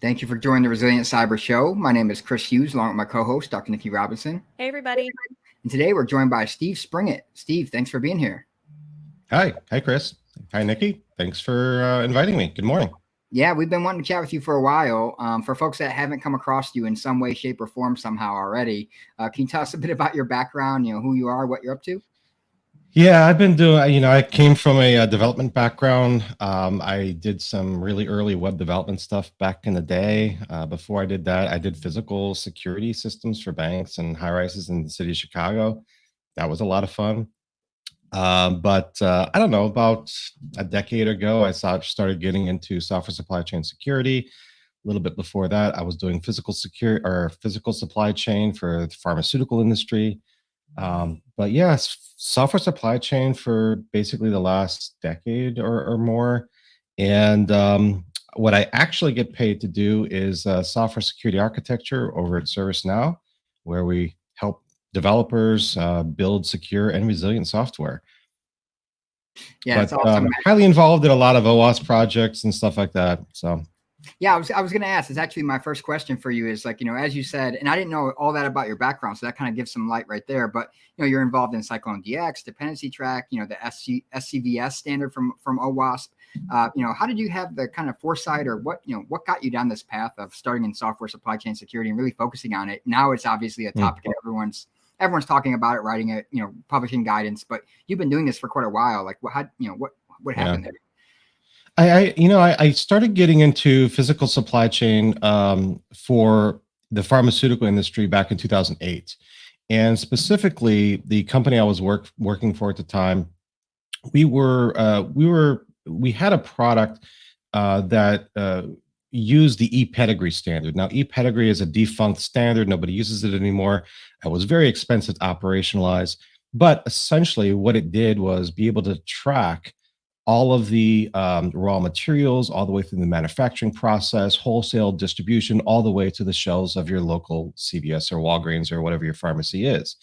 Thank you for joining the Resilient Cyber Show. My name is Chris Hughes, along with my co-host, Dr. Nikki Robinson. Hey, everybody. And today we're joined by Steve Springett. Steve, thanks for being here. Hi, Chris. Hi, Nikki. Thanks for inviting me. Good morning. Yeah, we've been wanting to chat with you for a while. For folks that haven't come across you in some way, shape, or form somehow already, can you tell us a bit about your background, who you are, what you're up to? Yeah, I've been doing, I came from a development background. I did some really early web development stuff back in the day. Before I did that, I did physical security systems for banks and high rises in the city of Chicago. That was a lot of fun. But I don't know, about a decade ago, I started getting into software supply chain security. A little bit before that, I was doing physical supply chain for the pharmaceutical industry. But yes, software supply chain for basically the last decade or more. And what I actually get paid to do is software security architecture over at ServiceNow, where we help developers build secure and resilient software. Yeah, it's awesome. Highly involved in a lot of OWASP projects and stuff like that. So. Yeah, I was going to ask, it's actually my first question for you is like, as you said, and I didn't know all that about your background, so that kind of gives some light right there, but, you're involved in Cyclone DX, DependencyTrack, the SCVS standard from OWASP. How did you have the kind of foresight or what got you down this path of starting in software supply chain security and really focusing on it? Now it's obviously a topic and everyone's talking about it, writing it, publishing guidance, but you've been doing this for quite a while. Like what happened there? I started getting into physical supply chain for the pharmaceutical industry back in 2008. And specifically, the company I was working for at the time, we had a product that used the ePedigree standard. Now, ePedigree is a defunct standard. Nobody uses it anymore. It was very expensive to operationalize. But essentially, what it did was be able to track all of the raw materials, all the way through the manufacturing process, wholesale distribution, all the way to the shelves of your local CVS or Walgreens or whatever your pharmacy is.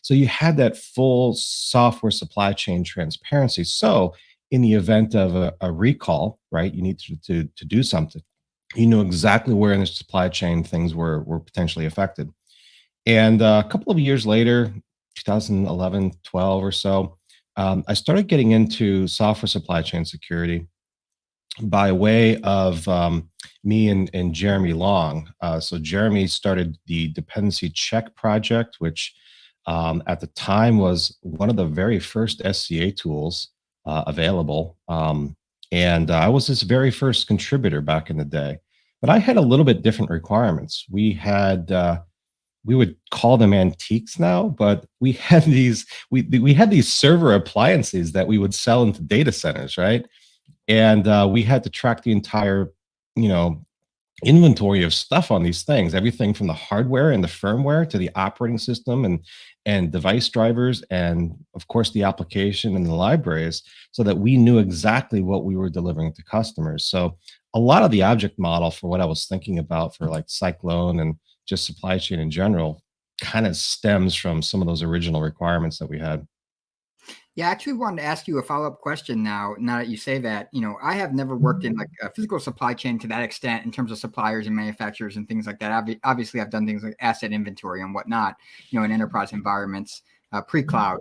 So you had that full software supply chain transparency. So in the event of a recall, right, you need to do something. You know exactly where in the supply chain things were potentially affected. And a couple of years later, 2011, 12 or so, I started getting into software supply chain security by way of me and Jeremy Long. So Jeremy started the DependencyTrack project, which at the time was one of the very first SCA tools available. And I was his very first contributor back in the day. But I had a little bit different requirements. We would call them antiques now, but we had these server appliances that we would sell into data centers, right? And we had to track the entire, inventory of stuff on these things, everything from the hardware and the firmware to the operating system and device drivers, and of course the application and the libraries, so that we knew exactly what we were delivering to customers. So a lot of the object model for what I was thinking about for like Cyclone and just supply chain in general kind of stems from some of those original requirements that we had. Yeah, I actually wanted to ask you a follow-up question now that you say that. I have never worked in like a physical supply chain to that extent in terms of suppliers and manufacturers and things like that. Obviously, I've done things like asset inventory and whatnot, in enterprise environments, pre-cloud.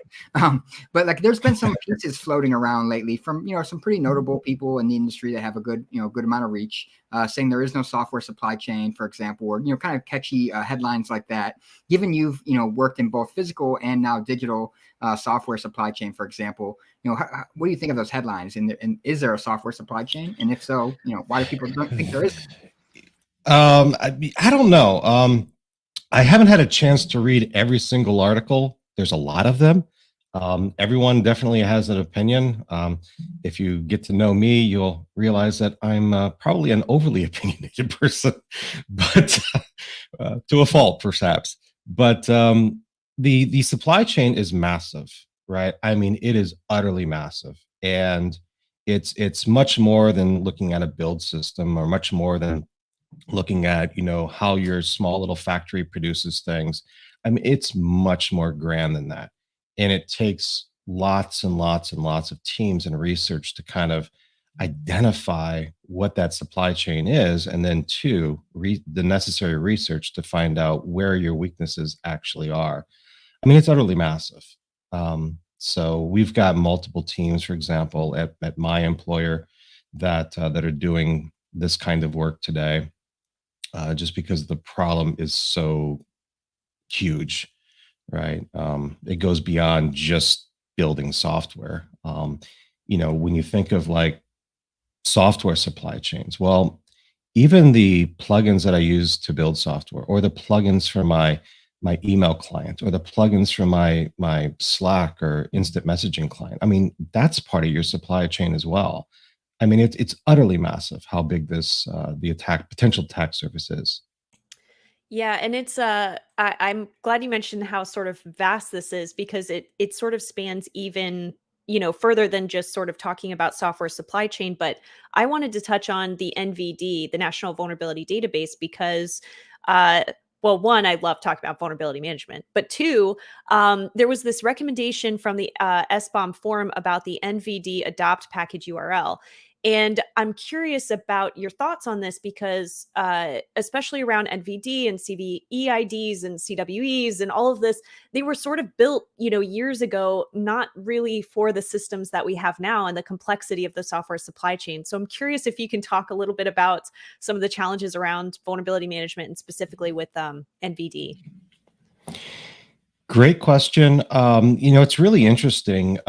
But like there's been some pieces floating around lately from, some pretty notable people in the industry that have a good amount of reach, saying there is no software supply chain, for example, or, kind of catchy headlines like that. Given you've, worked in both physical and now digital software supply chain, for example, what do you think of those headlines? And is there a software supply chain? And if so, why do people don't think there is? I don't know. I haven't had a chance to read every single article. There's a lot of them. Everyone definitely has an opinion. If you get to know me, you'll realize that I'm probably an overly opinionated person, but to a fault, perhaps. But the supply chain is massive, right? I mean, it is utterly massive, and it's much more than looking at a build system, or much more than looking at how your small little factory produces things. I mean, it's much more grand than that. And it takes lots and lots and lots of teams and research to kind of identify what that supply chain is, and then two, the necessary research to find out where your weaknesses actually are. I mean, it's utterly massive. So we've got multiple teams, for example, at my employer that are doing this kind of work today, just because the problem is so huge, right? It goes beyond just building software. When you think of like software supply chains, well, even the plugins that I use to build software, or the plugins for my email client, or the plugins for my Slack or instant messaging client, I mean, that's part of your supply chain as well. I mean, it's utterly massive how big this the potential attack surface is. Yeah, and I'm glad you mentioned how sort of vast this is, because it sort of spans even, further than just sort of talking about software supply chain. But I wanted to touch on the NVD, the National Vulnerability Database, because uh well, one, I love talking about vulnerability management, but two, there was this recommendation from the SBOM forum about the NVD adopt package URL. And I'm curious about your thoughts on this, because especially around NVD and CVEIDs and CWEs and all of this, they were sort of built, years ago, not really for the systems that we have now and the complexity of the software supply chain. So I'm curious if you can talk a little bit about some of the challenges around vulnerability management, and specifically with NVD. Great question. It's really interesting.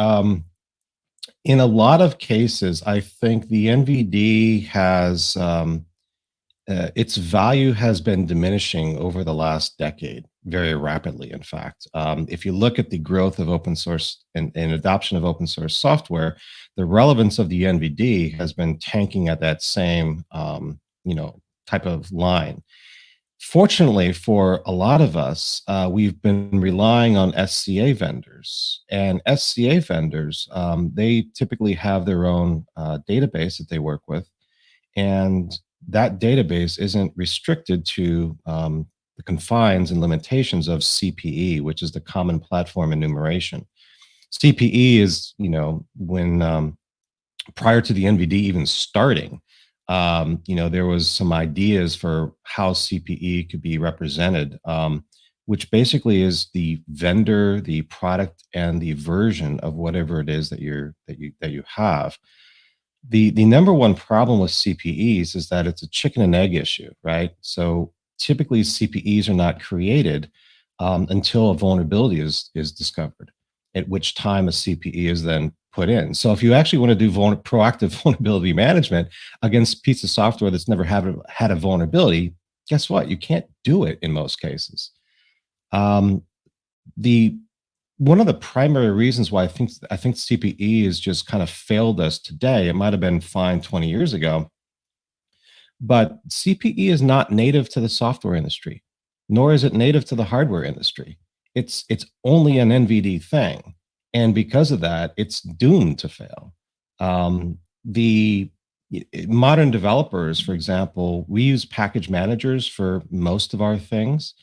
In a lot of cases, I think the NVD has its value has been diminishing over the last decade very rapidly. In fact, if you look at the growth of open source and adoption of open source software, the relevance of the NVD has been tanking at that same type of line. Fortunately, for a lot of us, we've been relying on SCA vendors, and SCA vendors, they typically have their own database that they work with, and that database isn't restricted to the confines and limitations of CPE, which is the Common Platform Enumeration. CPE is, when prior to the NVD even starting, there was some ideas for how CPE could be represented, which basically is the vendor, the product, and the version of whatever it is that you have. The number one problem with CPEs is that it's a chicken and egg issue, right? So typically CPEs are not created until a vulnerability is discovered, at which time a CPE is then put in. So if you actually want to do proactive vulnerability management against a piece of software that's never had a vulnerability, guess what? You can't do it in most cases. The one of the primary reasons why I think CPE has just kind of failed us today, it might have been fine 20 years ago, but CPE is not native to the software industry, nor is it native to the hardware industry. It's only an NVD thing. And because of that, it's doomed to fail. The modern developers, for example, we use package managers for most of our things.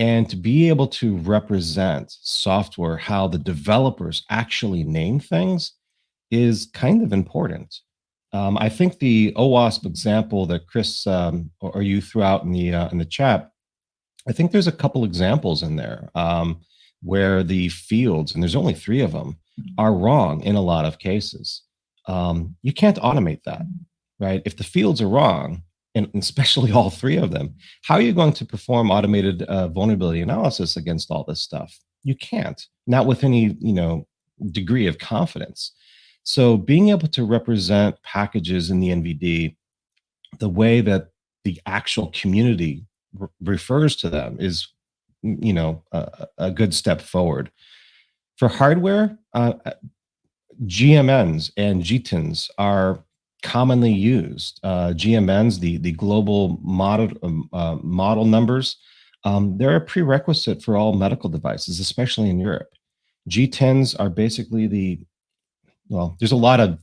And to be able to represent software, how the developers actually name things, is kind of important. I think the OWASP example that Chris or you threw out in the chat, I think there's a couple examples in there where the fields, and there's only 3 of them, are wrong in a lot of cases. You can't automate that, right? If the fields are wrong, and especially all 3 of them, how are you going to perform automated vulnerability analysis against all this stuff? You can't, not with any degree of confidence. So being able to represent packages in the NVD the way that the actual community refers to them is a good step forward. For hardware, GMNs and GTINs are commonly used. GMNs, the global model numbers, they're a prerequisite for all medical devices, especially in Europe. GTINs are basically there's a lot of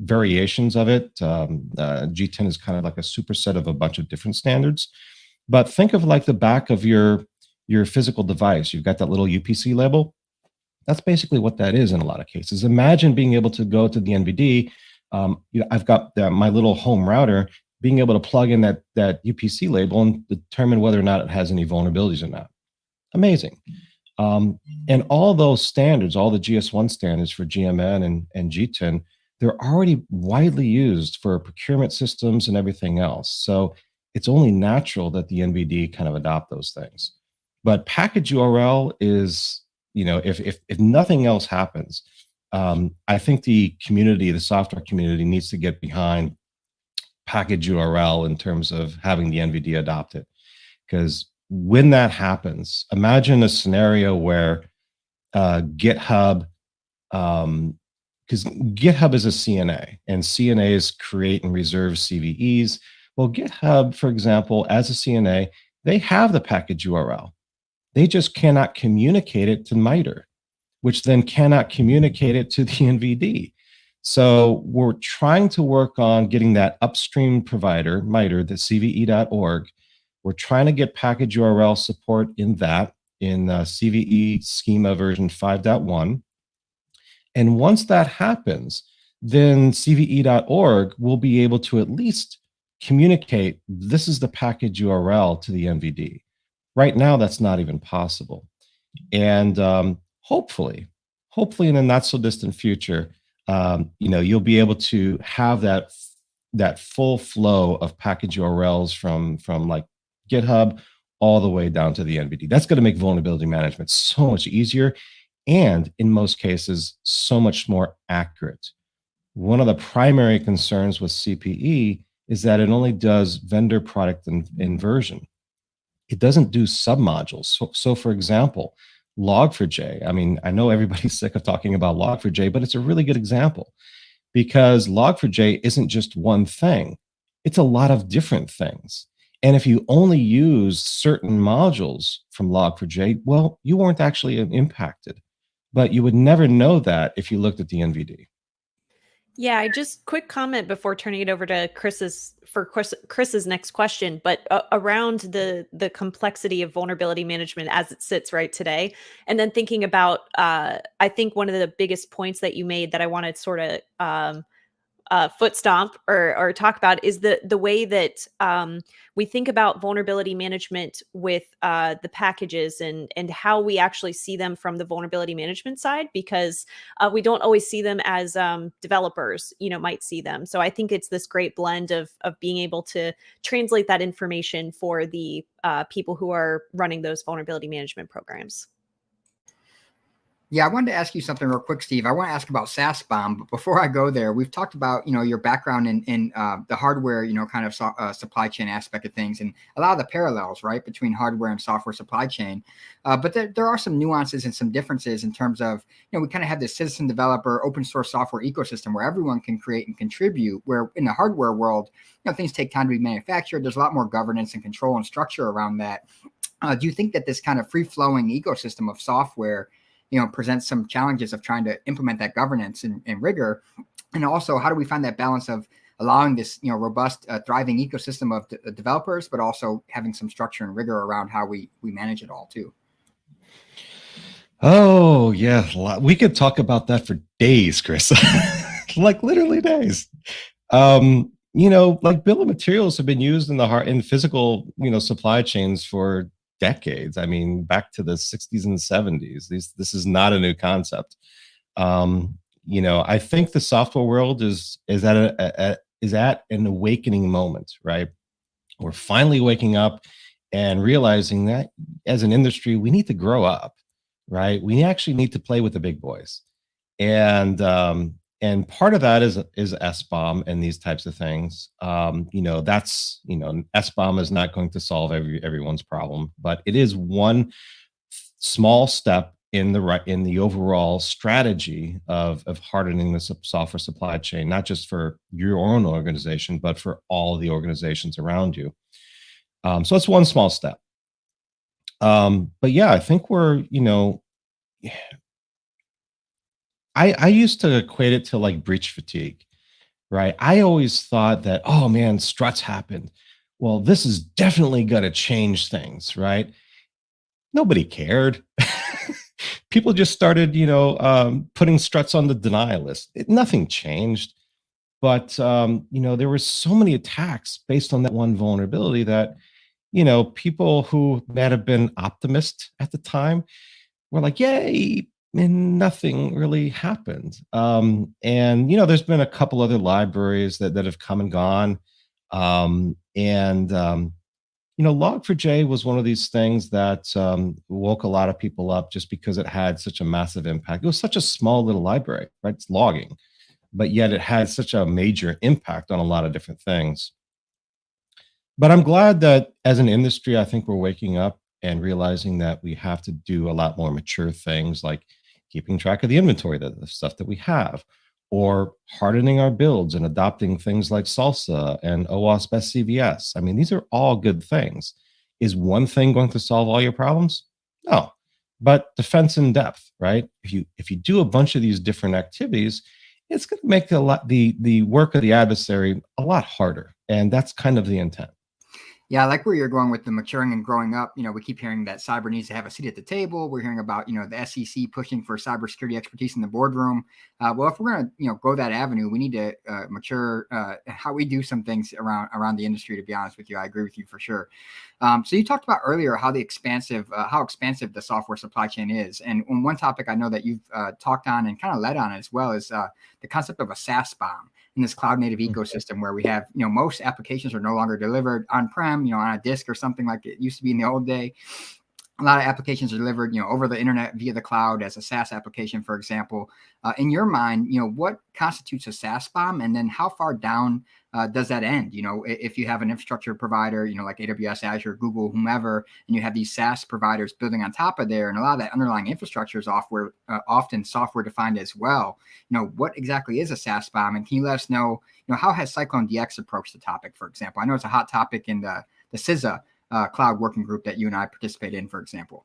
variations of it. GTIN is kind of like a superset of a bunch of different standards. But think of like the back of your physical device. You've got that little UPC label. That's basically what that is in a lot of cases. Imagine being able to go to the NVD, I've got my little home router being able to plug in that UPC label and determine whether or not it has any vulnerabilities or not. Amazing. And all those standards, all the GS1 standards for GMN and G10, they're already widely used for procurement systems and everything else. So it's only natural that the NVD kind of adopt those things. But package URL is, if nothing else happens, I think the community, the software community, needs to get behind package URL in terms of having the NVD adopt it. Because when that happens, imagine a scenario where GitHub, because GitHub is a CNA, and CNAs create and reserve CVEs. Well, GitHub, for example, as a CNA, they have the package URL. They just cannot communicate it to MITRE, which then cannot communicate it to the NVD. So we're trying to work on getting that upstream provider, MITRE, the CVE.org. We're trying to get package URL support in CVE schema version 5.1. And once that happens, then CVE.org will be able to at least communicate, this is the package URL to the NVD. Right now, that's not even possible. And hopefully in the not so distant future, you'll be able to have that full flow of package URLs from like GitHub all the way down to the NVD. That's going to make vulnerability management so much easier, and in most cases, so much more accurate. One of the primary concerns with CPE is that it only does vendor product inversion. It doesn't do submodules. So for example, Log4j, I mean, I know everybody's sick of talking about Log4j, but it's a really good example, because Log4j isn't just one thing. It's a lot of different things. And if you only use certain modules from Log4j, well, you weren't actually impacted. But you would never know that if you looked at the NVD. Yeah, I just quick comment before turning it over to Chris's next question, but around the complexity of vulnerability management as it sits right today, and then thinking about, I think one of the biggest points that you made that I want to sort of foot stomp or talk about is the way that we think about vulnerability management with the packages and how we actually see them from the vulnerability management side, because we don't always see them as developers, might see them. So I think it's this great blend of being able to translate that information for the people who are running those vulnerability management programs. Yeah, I wanted to ask you something real quick, Steve. I want to ask about SaaS BOM, but before I go there, we've talked about your background in the hardware, kind of supply chain aspect of things, and a lot of the parallels, right, between hardware and software supply chain. But there are some nuances and some differences in terms of we kind of have this citizen developer open source software ecosystem where everyone can create and contribute. Where in the hardware world, things take time to be manufactured. There's a lot more governance and control and structure around that. Do you think that this kind of free flowing ecosystem of software presents some challenges of trying to implement that governance and rigor? And also, how do we find that balance of allowing this, robust, thriving ecosystem of developers, but also having some structure and rigor around how we manage it all too? Oh, yeah. We could talk about that for days, Chris. Like literally days. Like bill of materials have been used in physical, supply chains for decades. I mean, back to the 60s and 70s. This is not a new concept. I think the software world is at an awakening moment, right? We're finally waking up and realizing that as an industry, we need to grow up, right? We actually need to play with the big boys. And part of that is SBOM and these types of things. SBOM is not going to solve everyone's problem, but it is one small step in the overall strategy of hardening the software supply chain, not just for your own organization, but for all the organizations around you. So it's one small step. But yeah, I think we're, I used to equate it to like breach fatigue, right? I always thought that, oh man, struts happened. Well, this is definitely going to change things, right? Nobody cared. People just started, putting struts on the denial list. Nothing changed. But there were so many attacks based on that one vulnerability that people who might have been optimists at the time were like, "Yay!" and nothing really happened. And there's been a couple other libraries that have come and gone. And Log4j was one of these things that woke a lot of people up just because it had such a massive impact. It was such a small little library, right? It's logging, but yet it had such a major impact on a lot of different things. But I'm glad that as an industry, I think we're waking up and realizing that we have to do a lot more mature things like keeping track of the inventory, the stuff that we have, or hardening our builds and adopting things like Salsa and OWASP SCVS. I mean, these are all good things. Is one thing going to solve all your problems? No. But defense in depth, right? If you do a bunch of these different activities, it's going to make the work of the adversary a lot harder. And that's kind of the intent. Yeah, I like where you're going with the maturing and growing up. We keep hearing that cyber needs to have a seat at the table. We're hearing about, the SEC pushing for cybersecurity expertise in the boardroom. Well, if we're going to, go that avenue, we need to mature how we do some things around the industry. To be honest with you, I agree with you for sure. So you talked about earlier how expansive the software supply chain is, and on one topic I know that you've talked on and kind of led on as well is the concept of a SaaS BOM in this cloud native ecosystem where we have, most applications are no longer delivered on-prem, on a disk or something like it used to be in the old day. A lot of applications are delivered, over the internet via the cloud as a SaaS application, for example. In your mind, what constitutes a SaaS BOM, and then how far down does that end? If you have an infrastructure provider, like AWS, Azure, Google, whomever, and you have these SaaS providers building on top of there, and a lot of that underlying infrastructure is often software defined as well. What exactly is a SaaS BOM, and can you let us know, how has Cyclone DX approached the topic, for example? I know it's a hot topic in the CISO cloud working group that you and I participate in, for example.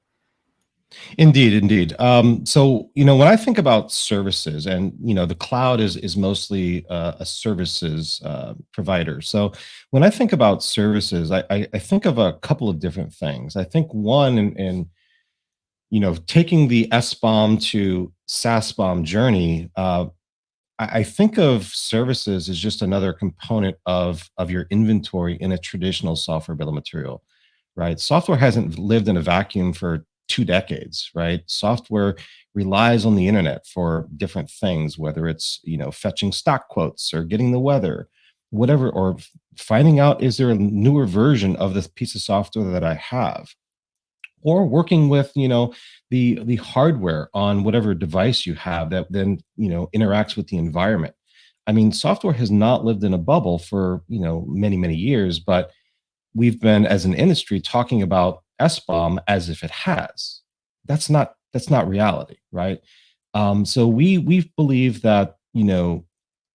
Indeed. So, when I think about services, and the cloud is mostly a services provider. So, when I think about services, I think of a couple of different things. I think one in taking the SBOM to SaaS BOM journey. I think of services as just another component of your inventory in a traditional software bill of material, right? Software hasn't lived in a vacuum for 2 decades, right? Software relies on the internet for different things, whether it's, fetching stock quotes or getting the weather, whatever, or finding out, is there a newer version of this piece of software that I have? Or working with, the hardware on whatever device you have that then, interacts with the environment. I mean, software has not lived in a bubble for, many years, but we've been, as an industry, talking about SBOM as if it has. That's not reality, right? So we believe that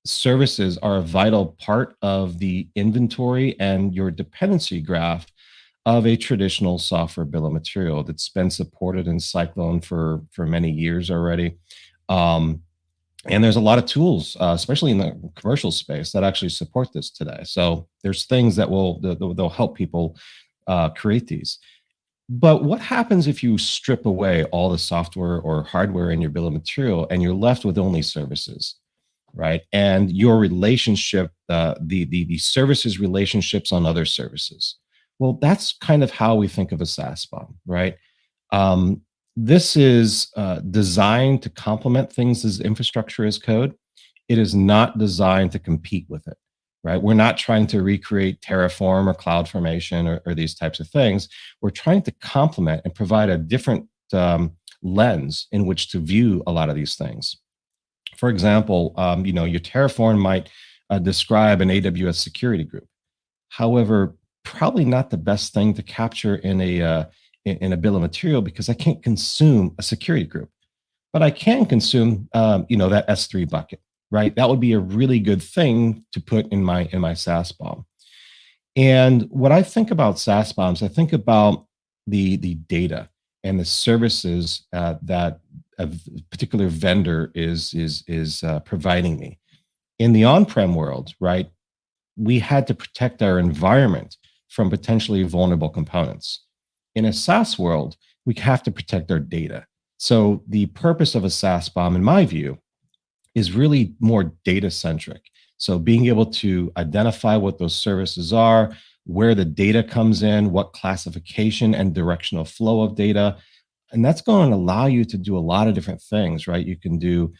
services are a vital part of the inventory and your dependency graph of a traditional software bill of material that's been supported in Cyclone for many years already. And there's a lot of tools, especially in the commercial space, that actually support this today. So there's things that they'll help people create these. But what happens if you strip away all the software or hardware in your bill of material and you're left with only services, right? And your relationship, the services relationships on other services. Well, that's kind of how we think of a SaaS BOM, right? This is designed to complement things as infrastructure as code. It is not designed to compete with it, right? We're not trying to recreate Terraform or CloudFormation or these types of things. We're trying to complement and provide a different lens in which to view a lot of these things. For example, your Terraform might describe an AWS security group. However, probably not the best thing to capture in a bill of material, because I can't consume a security group, but I can consume that S3 bucket, right? That would be a really good thing to put in my SaaS BOM. And what I think about SaaS BOMs, I think about the data and the services that a particular vendor is providing me. In the on-prem world, right, we had to protect our environment from potentially vulnerable components. In a SaaS world, we have to protect our data. So the purpose of a SaaS BOM, in my view, is really more data-centric. So being able to identify what those services are, where the data comes in, what classification and directional flow of data, and that's going to allow you to do a lot of different things, right? You can do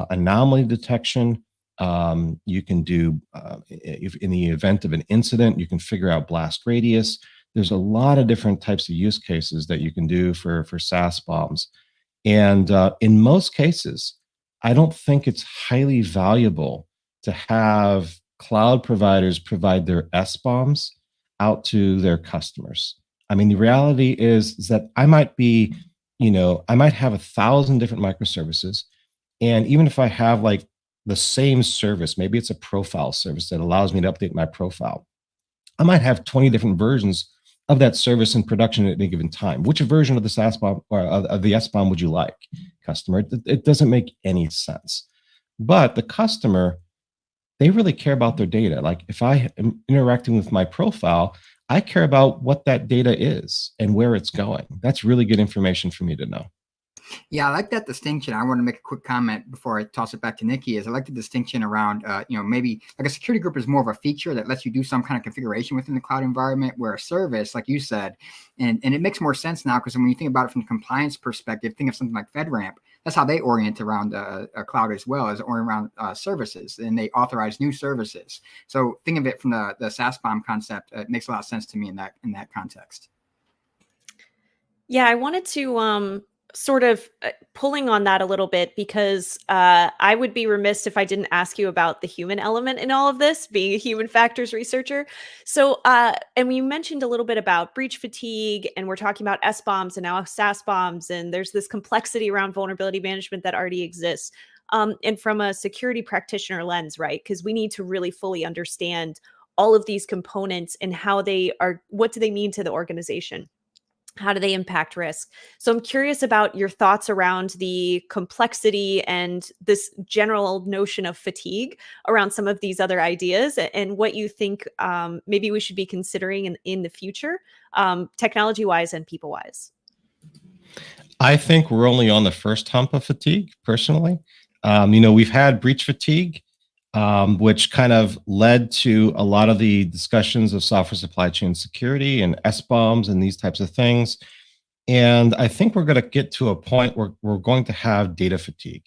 anomaly detection. You can do, if in the event of an incident, you can figure out blast radius. There's a lot of different types of use cases that you can do for SaaS bombs. And in most cases, I don't think it's highly valuable to have cloud providers provide their SBOMs out to their customers. I mean, the reality is that I might be, I might have 1,000 different microservices. And even if I have like the same service, maybe it's a profile service that allows me to update my profile, I might have 20 different versions of that service in production at any given time. Which version of the SaaS bomb or of the SBOM would you like, customer? It doesn't make any sense. But the customer, they really care about their data. Like if I am interacting with my profile, I care about what that data is and where it's going. That's really good information for me to know. Yeah, I like that distinction. I want to make a quick comment before I toss it back to Nikki. Is I like the distinction around, maybe like a security group is more of a feature that lets you do some kind of configuration within the cloud environment, where a service, like you said, and it makes more sense now because when you think about it from the compliance perspective, think of something like FedRAMP. That's how they orient around a cloud as well, as orient around services, and they authorize new services. So think of it from the SaaS bomb concept. It makes a lot of sense to me in that context. Yeah, I wanted to sort of pulling on that a little bit because I would be remiss if I didn't ask you about the human element in all of this, being a human factors researcher. So, and you mentioned a little bit about breach fatigue, and we're talking about SBOMs and now SaaS bombs, and there's this complexity around vulnerability management that already exists. And from a security practitioner lens, right? Because we need to really fully understand all of these components and how they are, what do they mean to the organization? How do they impact risk? So I'm curious about your thoughts around the complexity and this general notion of fatigue around some of these other ideas, and what you think maybe we should be considering in the future, technology-wise and people-wise. I think we're only on the first hump of fatigue, personally. We've had breach fatigue, which kind of led to a lot of the discussions of software supply chain security and SBOMs and these types of things. And I think we're going to get to a point where we're going to have data fatigue.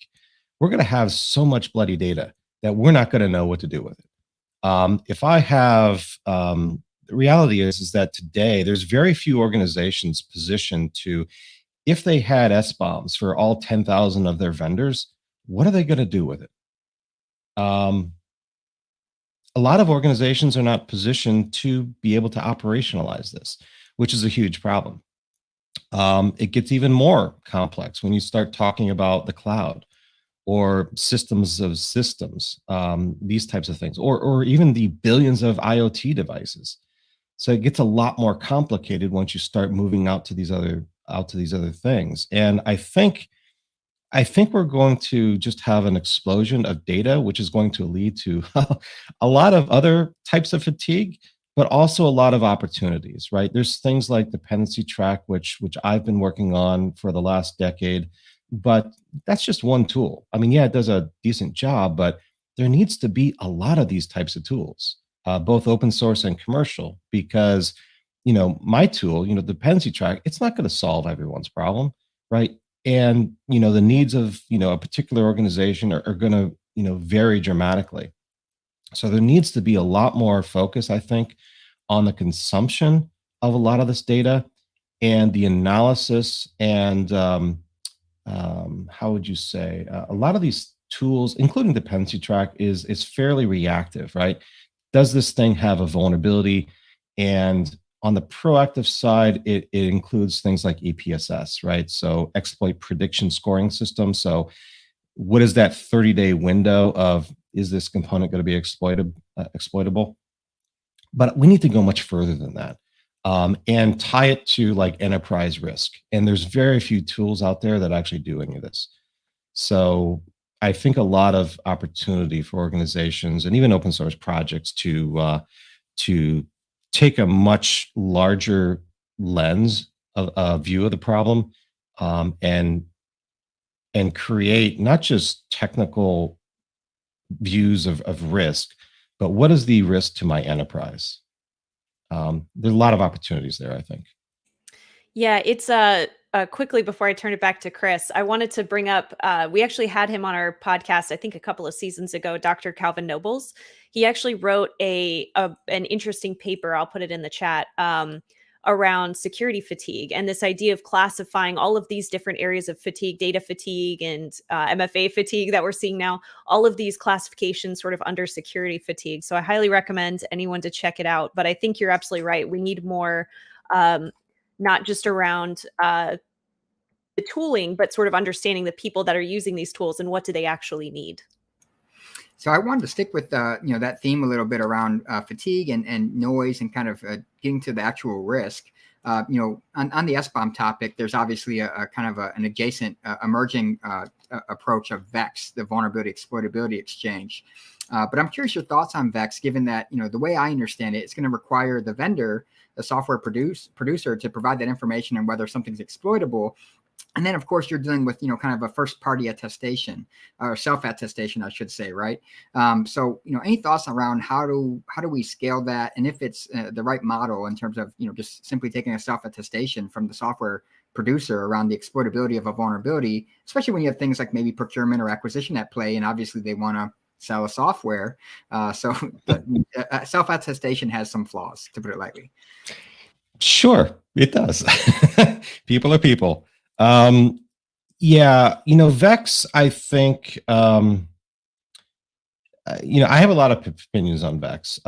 We're going to have so much bloody data that we're not going to know what to do with it. If I have, the reality is that today there's very few organizations positioned to, if they had SBOMs for all 10,000 of their vendors, what are they going to do with it? A lot of organizations are not positioned to be able to operationalize this, which is a huge problem. It gets even more complex when you start talking about the cloud or systems of systems, these types of things, or even the billions of IoT devices. So it gets a lot more complicated once you start moving out to these other things. And I think we're going to just have an explosion of data, which is going to lead to a lot of other types of fatigue, but also a lot of opportunities, right? There's things like DependencyTrack, which I've been working on for the last decade, but that's just one tool. I mean, yeah, it does a decent job, but there needs to be a lot of these types of tools, both open source and commercial, because my tool, DependencyTrack, it's not going to solve everyone's problem, right? And the needs of a particular organization are going to vary dramatically. So there needs to be a lot more focus, I think, on the consumption of a lot of this data and the analysis and how would you say, a lot of these tools, including DependencyTrack, is fairly reactive, right? Does this thing have a vulnerability? And on the proactive side, it includes things like EPSS, right? So exploit prediction scoring system. So what is that 30-day window of, is this component going to be exploitable? But we need to go much further than that, and tie it to like enterprise risk. And there's very few tools out there that actually do any of this. So I think a lot of opportunity for organizations and even open source projects to take a much larger lens of a view of the problem, and create not just technical views of risk, but what is the risk to my enterprise? There's a lot of opportunities there, I think. Yeah, it's quickly before I turn it back to Chris, I wanted to bring up, we actually had him on our podcast, I think a couple of seasons ago, Dr. Calvin Nobles. He actually wrote an interesting paper, I'll put it in the chat, around security fatigue and this idea of classifying all of these different areas of fatigue, data fatigue and MFA fatigue that we're seeing now, all of these classifications sort of under security fatigue. So I highly recommend anyone to check it out. But I think you're absolutely right. We need more, not just around the tooling, but sort of understanding the people that are using these tools and what do they actually need. So I wanted to stick with that theme a little bit around fatigue and noise and kind of getting to the actual risk. On the SBOM topic, there's obviously a kind of an adjacent emerging approach of VEX, the Vulnerability Exploitability Exchange. But I'm curious your thoughts on VEX, given that the way I understand it, it's going to require the vendor, the software producer, to provide that information on whether something's exploitable. And then, of course, you're dealing with, kind of a first-party attestation or self-attestation, I should say, right? So, any thoughts around how do we scale that, and if it's the right model in terms of, just simply taking a self-attestation from the software producer around the exploitability of a vulnerability, especially when you have things like maybe procurement or acquisition at play, and obviously they want to sell a software. So self-attestation has some flaws, to put it lightly. Sure, it does. People are people. VEX, I think, I have a lot of opinions on VEX.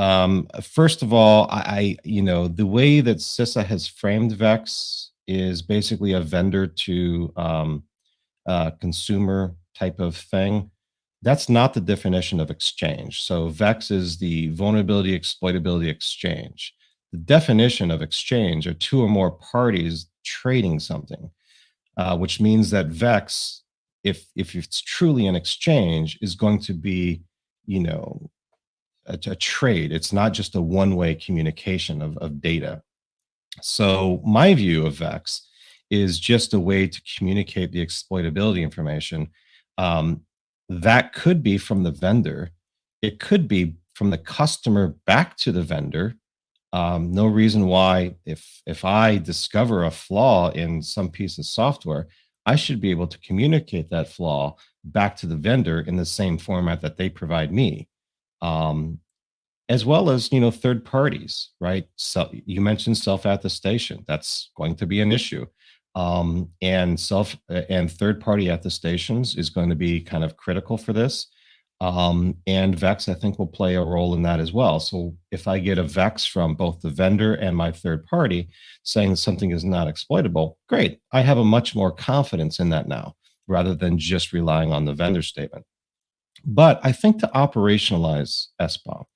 First of all, the way that CISA has framed VEX is basically a vendor to consumer type of thing. That's not the definition of exchange. So VEX is the Vulnerability Exploitability Exchange. The definition of exchange are two or more parties trading something. Which means that VEX, if it's truly an exchange, is going to be, a trade. It's not just a one-way communication of data. So my view of VEX is just a way to communicate the exploitability information. That could be from the vendor. It could be from the customer back to the vendor. No reason why, if I discover a flaw in some piece of software, I should be able to communicate that flaw back to the vendor in the same format that they provide me, as well as third parties, right? So you mentioned self-attestation. That's going to be an issue, and third-party attestations is going to be kind of critical for this. And VEX, I think, will play a role in that as well. So if I get a VEX from both the vendor and my third party saying something is not exploitable, great. I have a much more confidence in that now, rather than just relying on the vendor statement. But I think to operationalize SBOM,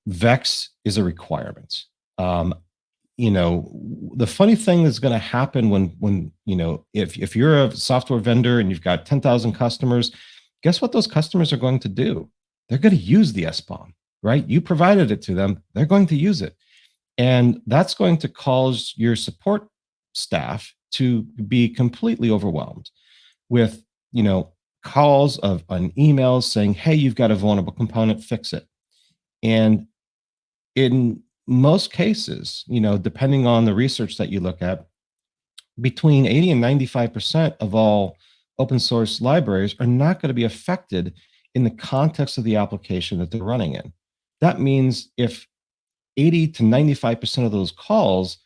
VEX is a requirement. The funny thing that's going to happen when if you're a software vendor and you've got 10,000 customers, guess what those customers are going to do? They're going to use the SBOM, right? You provided it to them. They're going to use it. And that's going to cause your support staff to be completely overwhelmed with, calls of an emails saying, hey, you've got a vulnerable component, fix it. And in most cases, depending on the research that you look at, between 80 and 95% of all open source libraries are not going to be affected in the context of the application that they're running in. That means if 80 to 95% of those calls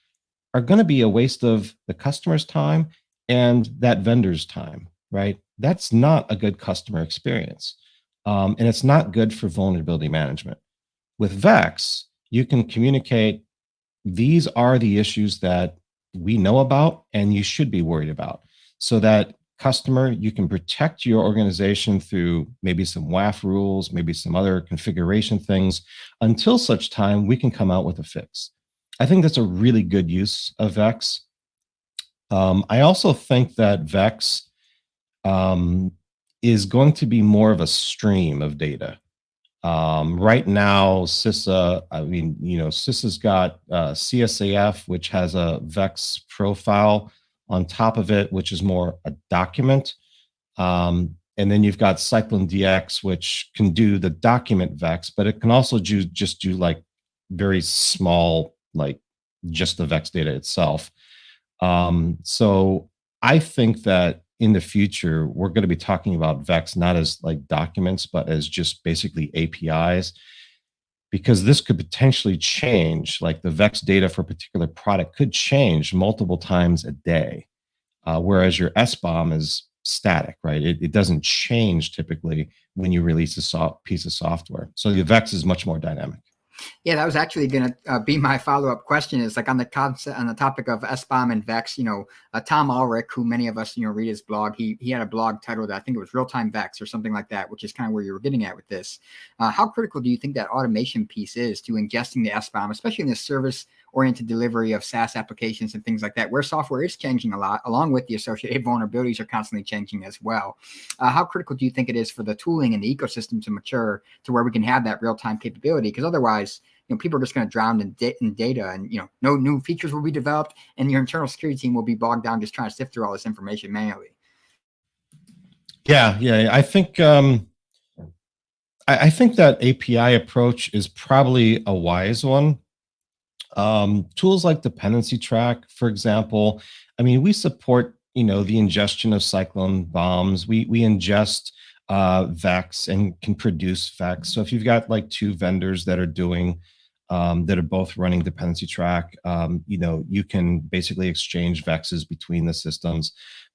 are going to be a waste of the customer's time and that vendor's time, right? That's not a good customer experience. And it's not good for vulnerability management. With VEX, you can communicate, these are the issues that we know about and you should be worried about, so that customer, you can protect your organization through maybe some WAF rules, maybe some other configuration things, until such time we can come out with a fix. I think that's a really good use of VEX. I also think that VEX is going to be more of a stream of data. Right now, CISA, CISA's got CSAF, which has a VEX profile on top of it, which is more a document. And then you've got Cyclone DX, which can do the document VEX, but it can also just do like very small, like just the VEX data itself. So I think that in the future, we're going to be talking about VEX not as like documents, but as just basically APIs, because this could potentially change, like the VEX data for a particular product could change multiple times a day, whereas your SBOM is static, right? It doesn't change typically when you release a piece of software. So the VEX is much more dynamic. Yeah, that was actually going to be my follow-up question. Is like on the concept, on the topic of SBOM and VEX. Tom Ulrich, who many of us read his blog, he had a blog titled, I think it was "RealTime VEX" or something like that, which is kind of where you were getting at with this. How critical do you think that automation piece is to ingesting the SBOM, especially in this service-oriented delivery of SaaS applications and things like that, where software is changing a lot, along with the associated vulnerabilities are constantly changing as well? How critical do you think it is for the tooling and the ecosystem to mature to where we can have that real-time capability? Because otherwise, people are just going to drown in data, and no new features will be developed, and your internal security team will be bogged down just trying to sift through all this information manually. Yeah. I think that API approach is probably a wise one. Tools like DependencyTrack, for example. I mean, we support the ingestion of Cyclone bombs. We ingest VEX and can produce VEX. So if you've got like two vendors that are doing that are both running DependencyTrack, you can basically exchange VEXs between the systems.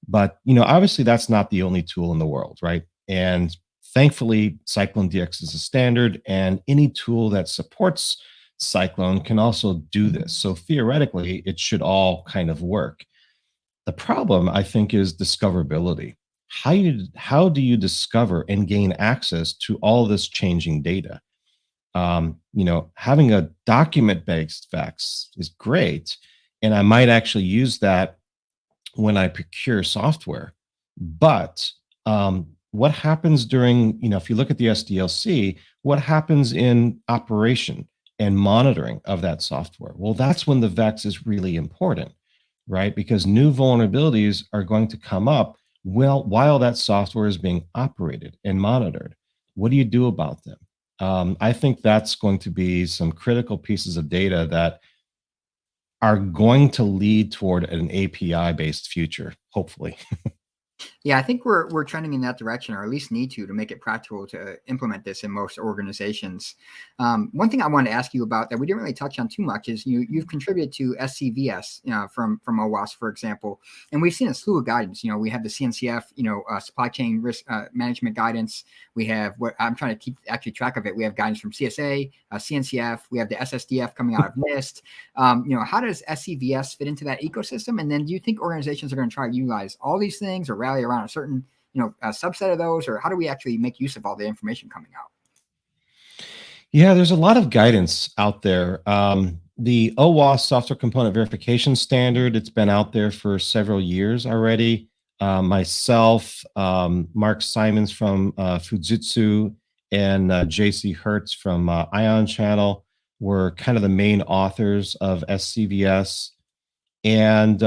But obviously that's not the only tool in the world, right? And thankfully, Cyclone DX is a standard, and any tool that supports Cyclone can also do this. So theoretically, it should all kind of work. The problem, I think, is discoverability. How do you discover and gain access to all this changing data? Having a document-based VEX is great, and I might actually use that when I procure software. But what happens during, if you look at the SDLC, what happens in operation and monitoring of that software? Well, that's when the VEX is really important, right? Because new vulnerabilities are going to come up while that software is being operated and monitored. What do you do about them? I think that's going to be some critical pieces of data that are going to lead toward an API-based future, hopefully. Yeah, I think we're trending in that direction, or at least need to make it practical to implement this in most organizations. One thing I wanted to ask you about that we didn't really touch on too much is you've contributed to SCVS from OWASP, for example, and we've seen a slew of guidance. We have the CNCF, supply chain risk management guidance. We have what I'm trying to keep actually track of it. We have guidance from CSA, CNCF. We have the SSDF coming out of NIST. How does SCVS fit into that ecosystem? And then do you think organizations are going to try to utilize all these things or rally around a certain, a subset of those, or how do we actually make use of all the information coming out? Yeah, there's a lot of guidance out there. The OWASP software component verification standard, it's been out there for several years already. Myself, Mark Simons from Fujitsu, and JC Hertz from Ion Channel were kind of the main authors of SCVS. And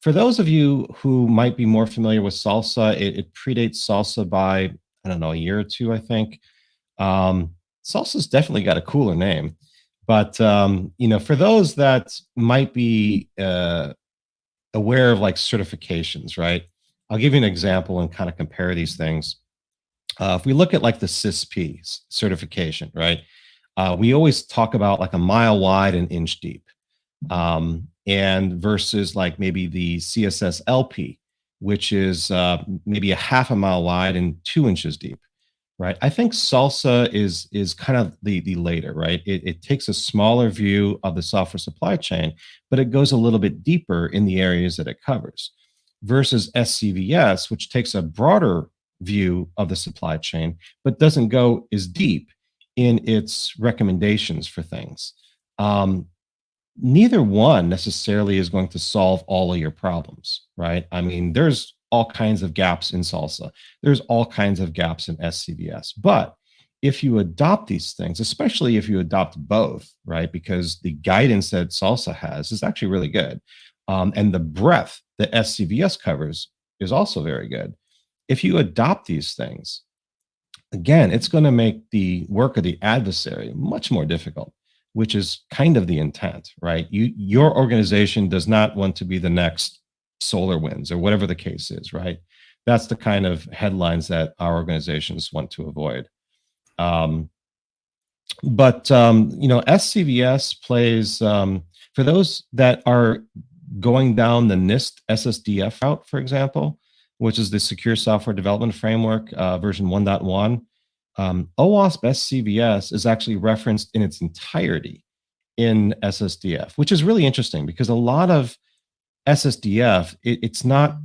for those of you who might be more familiar with Salsa, it predates Salsa by, I don't know, a year or two, I think. Salsa's definitely got a cooler name. But, for those that might be aware of like certifications, right? I'll give you an example and kind of compare these things. If we look at like the CISP certification, right? We always talk about like a mile wide and inch deep. And versus like maybe the CSSLP, which is maybe a half a mile wide and 2 inches deep, right? I think Salsa is kind of the later, right? It takes a smaller view of the software supply chain, but it goes a little bit deeper in the areas that it covers. Versus SCVS, which takes a broader view of the supply chain, but doesn't go as deep in its recommendations for things. Neither one necessarily is going to solve all of your problems, right? I mean, there's all kinds of gaps in Salsa. There's all kinds of gaps in SCVS. But if you adopt these things, especially if you adopt both, right? Because the guidance that Salsa has is actually really good. And the breadth that SCVS covers is also very good. if you adopt these things, again, it's going to make the work of the adversary much more difficult, which is kind of the intent, right? Your organization does not want to be the next SolarWinds or whatever the case is, right? That's the kind of headlines that our organizations want to avoid. SCVS plays, for those that are going down the NIST SSDF route, for example, which is the Secure Software Development Framework, version 1.1. OWASP SCVS is actually referenced in its entirety in SSDF, which is really interesting because a lot of SSDF, it's not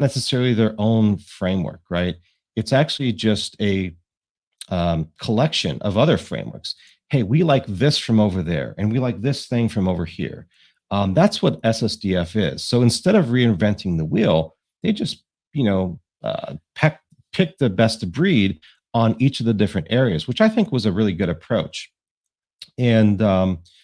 necessarily their own framework, right? It's actually just a collection of other frameworks. Hey, we like this from over there, and we like this thing from over here. That's what SSDF is. So instead of reinventing the wheel, they just, pick the best of breed on each of the different areas, which I think was a really good approach. And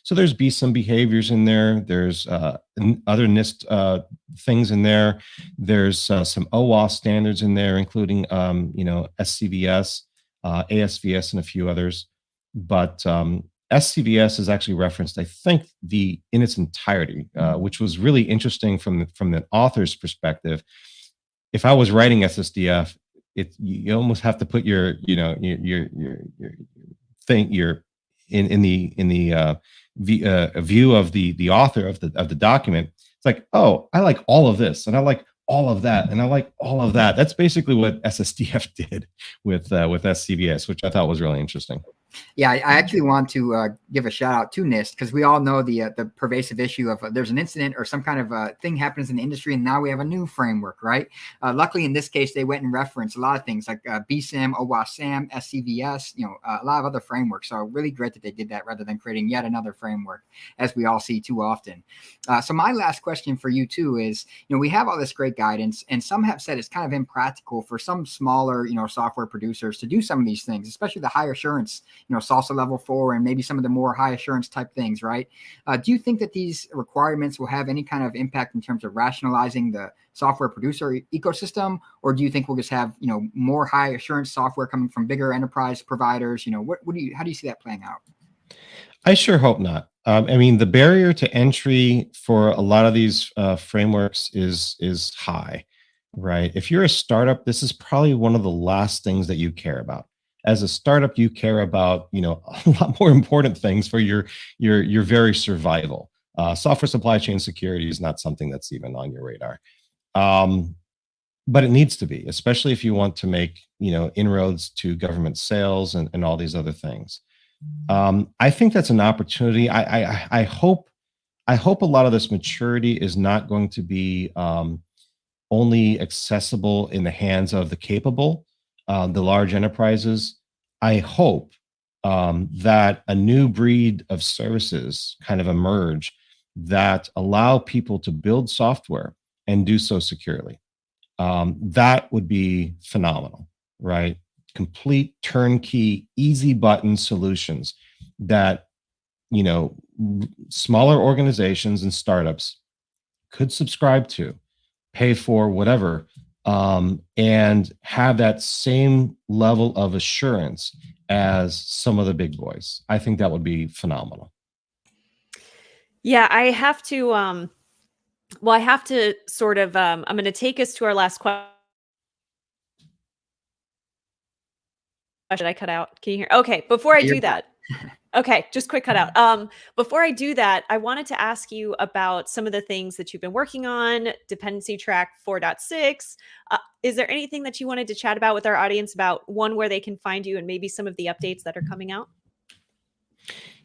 so there's some behaviors in there. There's other NIST things in there. There's some OWASP standards in there, including SCVS, ASVS, and a few others. But SCVS is actually referenced, I think, in its entirety, which was really interesting from the author's perspective. If I was writing SSDF, you almost have to put your view of the author of the document. It's like, oh, I like all of this, and I like all of that, and I like all of that. That's basically what SSDF did with SCVS, which I thought was really interesting. Yeah, I actually want to give a shout out to NIST because we all know the pervasive issue of there's an incident or some kind of thing happens in the industry, and now we have a new framework, right? Luckily, in this case, they went and referenced a lot of things like BSIM, OWASP-SAM, SCVS, a lot of other frameworks. So really great that they did that rather than creating yet another framework, as we all see too often. So my last question for you too is, we have all this great guidance, and some have said it's kind of impractical for some smaller, software producers to do some of these things, especially the high assurance, SALSA level 4 and maybe some of the more high assurance type things, right? Do you think that these requirements will have any kind of impact in terms of rationalizing the software producer ecosystem? Or do you think we'll just have, more high assurance software coming from bigger enterprise providers? How do you see that playing out? I sure hope not. The barrier to entry for a lot of these frameworks is high, right? If you're a startup, this is probably one of the last things that you care about. As a startup, you care about, a lot more important things for your very survival. Software supply chain security is not something that's even on your radar. But it needs to be, especially if you want to make, inroads to government sales and all these other things. I think that's an opportunity. I hope a lot of this maturity is not going to be only accessible in the hands of the capable, the large enterprises. I hope that a new breed of services kind of emerge that allow people to build software and do so securely. That would be phenomenal, right? Complete turnkey, easy button solutions that, smaller organizations and startups could subscribe to, pay for, whatever, and have that same level of assurance as some of the big boys. I think that would be phenomenal. Yeah, I have to sort of, I'm going to take us to our last question. Should I cut out? Can you hear? Okay, before I do that. Okay, just quick cut out. Before I do that, I wanted to ask you about some of the things that you've been working on, DependencyTrack 4.6. Is there anything that you wanted to chat about with our audience about, one, where they can find you and maybe some of the updates that are coming out?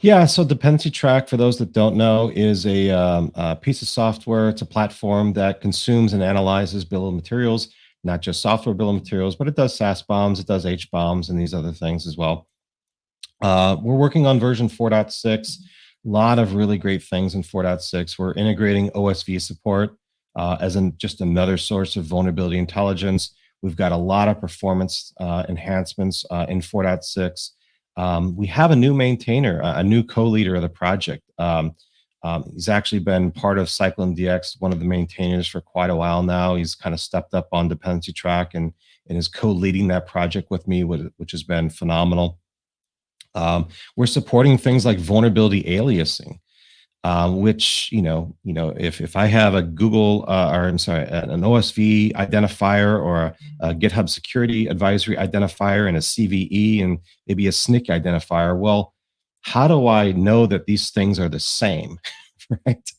Yeah, so DependencyTrack, for those that don't know, is a piece of software. It's a platform that consumes and analyzes bill of materials, not just software bill of materials, but it does SaaS BOMs, it does HBOMs, and these other things as well. We're working on version 4.6. A lot of really great things in 4.6. We're integrating OSV support as just another source of vulnerability intelligence. We've got a lot of performance enhancements in 4.6. We have a new maintainer, a new co-leader of the project. He's actually been part of Cyclone DX, one of the maintainers for quite a while now. He's kind of stepped up on DependencyTrack and is co-leading that project with me, which has been phenomenal. We're supporting things like vulnerability aliasing, which, if I have a Google, an OSV identifier or a GitHub security advisory identifier and a CVE and maybe a SNCC identifier, well, how do I know that these things are the same? Right.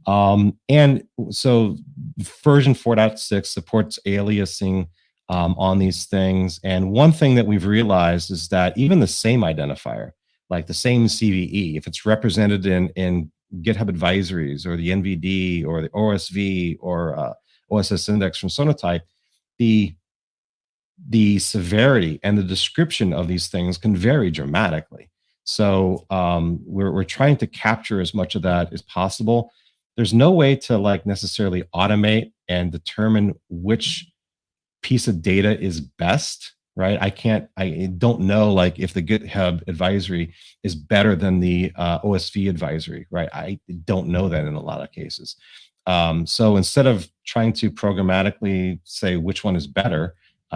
And so version 4.6 supports aliasing on these things. And one thing that we've realized is that even the same identifier, like the same CVE, if it's represented in GitHub advisories or the NVD or the OSV or OSS index from Sonatype, the severity and the description of these things can vary dramatically. So we're trying to capture as much of that as possible. There's no way to necessarily automate and determine which piece of data is best, right? I don't know if the GitHub advisory is better than the OSV advisory, right? I don't know that in a lot of cases. So instead of trying to programmatically say which one is better,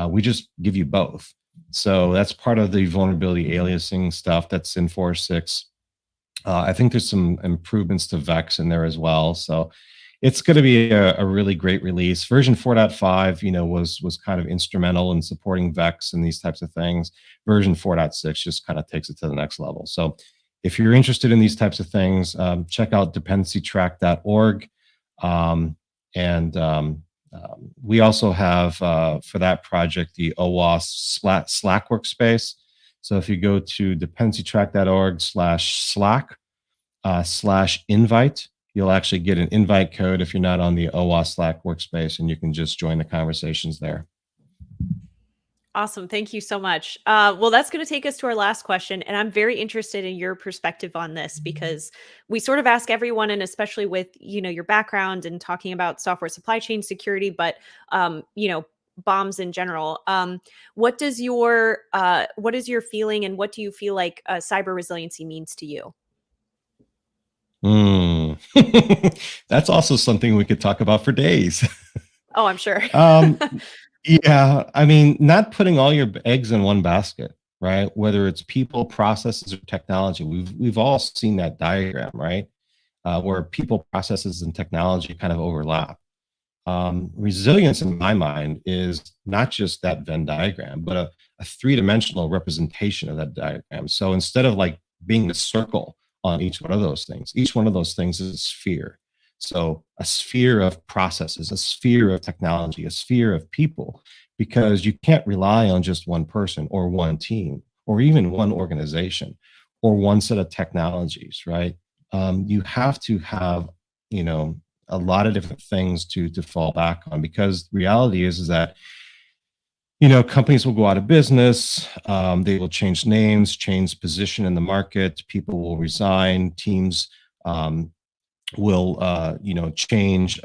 we just give you both. So that's part of the vulnerability aliasing stuff that's in 4.6. I think there's some improvements to VEX in there as well. So it's going to be a really great release. Version 4.5, was kind of instrumental in supporting VEX and these types of things. Version 4.6 just kind of takes it to the next level. So if you're interested in these types of things, check out DependencyTrack.org. We also have, for that project, the OWASP Slack workspace. So if you go to dependencytrack.org/Slack/invite, you'll actually get an invite code if you're not on the OWASP Slack workspace, and you can just join the conversations there. Awesome. Thank you so much. Well, that's going to take us to our last question. And I'm very interested in your perspective on this, because we sort of ask everyone, and especially with, your background and talking about software supply chain security, but, BOMs in general. What is your feeling, and what do you feel like cyber resiliency means to you? That's also something we could talk about for days. Oh, I'm sure. Yeah, I mean, not putting all your eggs in one basket, right? Whether it's people, processes, or technology. We've all seen that diagram, right? Where people, processes, and technology kind of overlap. Resilience, in my mind, is not just that Venn diagram, but a three-dimensional representation of that diagram. So instead of being the circle on each one of those things is a sphere. So a sphere of processes, a sphere of technology, a sphere of people, because you can't rely on just one person or one team or even one organization or one set of technologies, right? You have to have, a lot of different things to fall back on, because the reality is that companies will go out of business. They will change names, change position in the market. People will resign. Teams will, change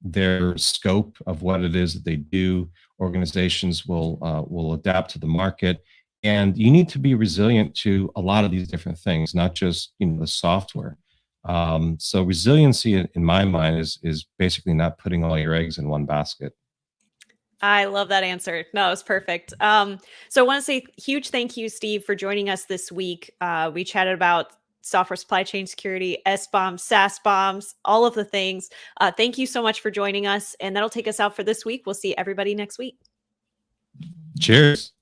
their scope of what it is that they do. Organizations will adapt to the market, and you need to be resilient to a lot of these different things, not just the software. So resiliency, in my mind, is basically not putting all your eggs in one basket. I love that answer. No, it's perfect. So I want to say huge thank you, Steve, for joining us this week. We chatted about software supply chain security, SBOMs, SaaS BOMs, all of the things. Thank you so much for joining us. And that'll take us out for this week. We'll see everybody next week. Cheers.